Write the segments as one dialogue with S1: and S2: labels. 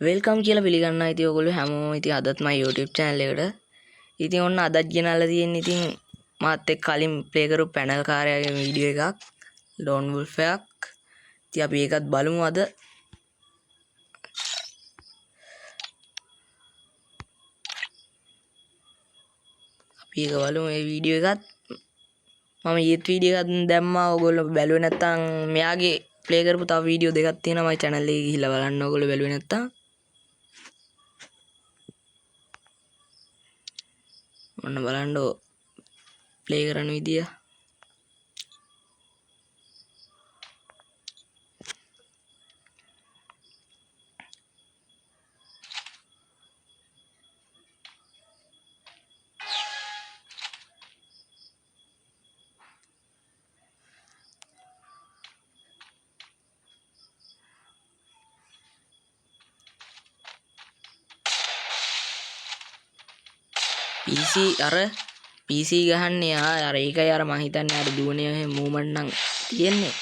S1: Welcome කියලා පිළිගන්න. ඉතින් ඔයගොල්ලෝ හැමෝම ඉතින් අදත් මගේ YouTube channel එකට ඉතින් ඔන්න අදත් ගෙනල්ලා තියෙන්නේ ඉතින් මාත් එක්ක කලින් ප්ලේ කරපු පැනල් කාර්යයේ වීඩියෝ එකක් ලෝන් වුල්ෆ් එකක්. ඉතින් අපි ඒකත් බලමු අද. අපි ඒක බලමු මේ වීඩියෝ එකත් මම ඊත් වීඩියෝ එකක් දැම්මා. ඔයගොල්ලෝ බැලුවේ නැත්නම් මෙයාගේ ප්ලේ කරපු තව වීඩියෝ දෙකක් තියෙනවා මගේ channel එකේ ගිහිල්ලා බලන්න ඔයගොල්ලෝ බැලුවේ නැත්නම්. ඔන්න බලන්න ප්ලේ කරන විදිය. PC ගහන්නේ අර ඒකයි අර මං හිතන්නේ අර දුවනේ මූවමන්ට් නම් තියෙන්නේ.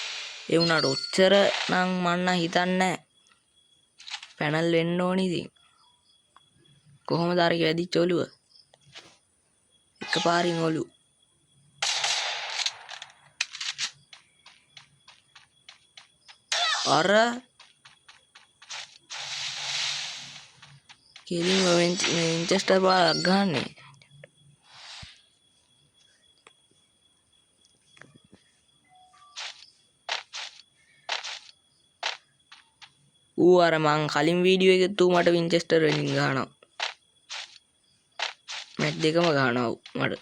S1: ඒ වුණාට ඔච්චර නම් මන්න හිතන්නේ පැනල් වෙන්න ඕනි. ඉතින් කොහොමද අර වැඩිච්ච ඔළුව එකපාරින් ඔලු අර කෙලින්ම වින්චෙස්ටර් බාලක් ගහන්නේ. ඌ අර මං කලින් වීඩියෝ එකෙත් ඌ මට වින්චෙස්ටර් වලින් ගහනවා. මැච් දෙකම ගහනවා මට.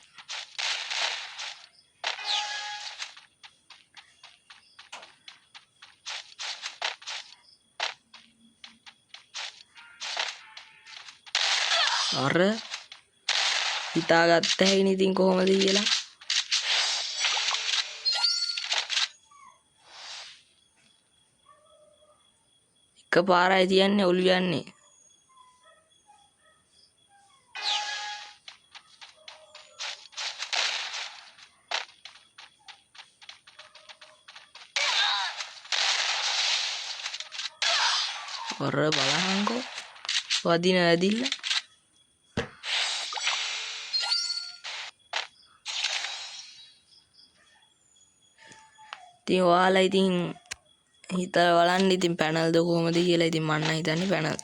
S1: අර හිතාගත්ත හැකිනේ ඉතින් කොහොමද කියලා. එකපාරයි තියන්නේ ඔලු යන්නේ. අර බලහන්කෝ වදින ඇදිල්ල. ඉතින් ඔයාලා ඉතින් හිතලා බලන්න ඉතින් පැනල්ද කොහොමද කියලා. ඉතින් මන්න හිතන්නේ පැනල්.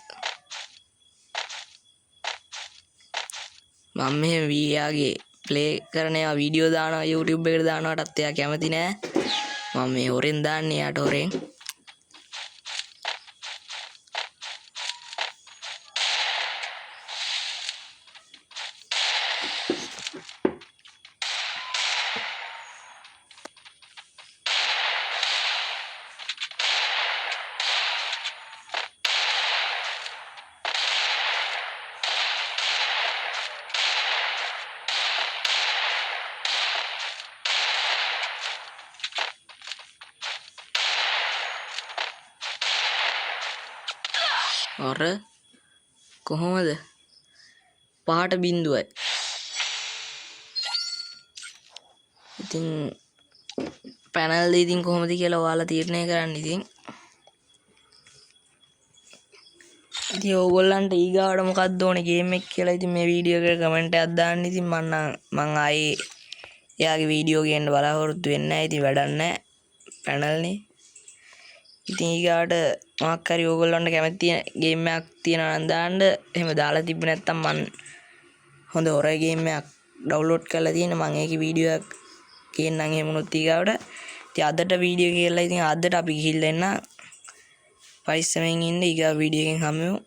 S1: මම මේ වීයාගේ ප්ලේ කරන ඒවා වීඩියෝ දානවා YouTube එකට දානවටත් එයා කැමති නෑ. මම මේ හොරෙන් දාන්නේ යාට හොරෙන්. අර කොහොමද 5ට 0යි. ඉතින් පැනල් ඉතින් කොහොමද කියලා ඔයාලා තීරණය කරන්න. ඉතින් ඕගොල්ලන්ට ඊගාවට මොකක්ද ඕනේ ගේම් එක කියලා ඉතින් මේ වීඩියෝ එකට කමෙන්ට් එකක් දාන්න. ඉතින් මං ආයේ එයාගේ වීඩියෝ ගේන්න බලාපොරොත්තු වෙන්නේ නැහැ. ඉතින් වැඩක් නැහැ පැනල්නේ. ඉතින් ඊගාට මොකක් හරි ඕගොල්ලන්ට කැමති ගේම් එකක් තියෙනවා නම් දාන්න. එහෙම දාලා තිබ්බ නැත්නම් මං හොඳ හොරර් ගේම් එකක් ඩවුන්ලෝඩ් කරලා තියෙන මං ඒකේ වීඩියෝ එකක් ගේන්නම් එහෙම උනොත් ඊගාවට. ඉතින් අදට වීඩියෝ කියලා ඉතින් අදට අපි ගිහිල්ලා එන්න. පරිස්සමෙන් ඉන්න. ඊගා වීඩියෝ එකෙන් හම්බෙමු.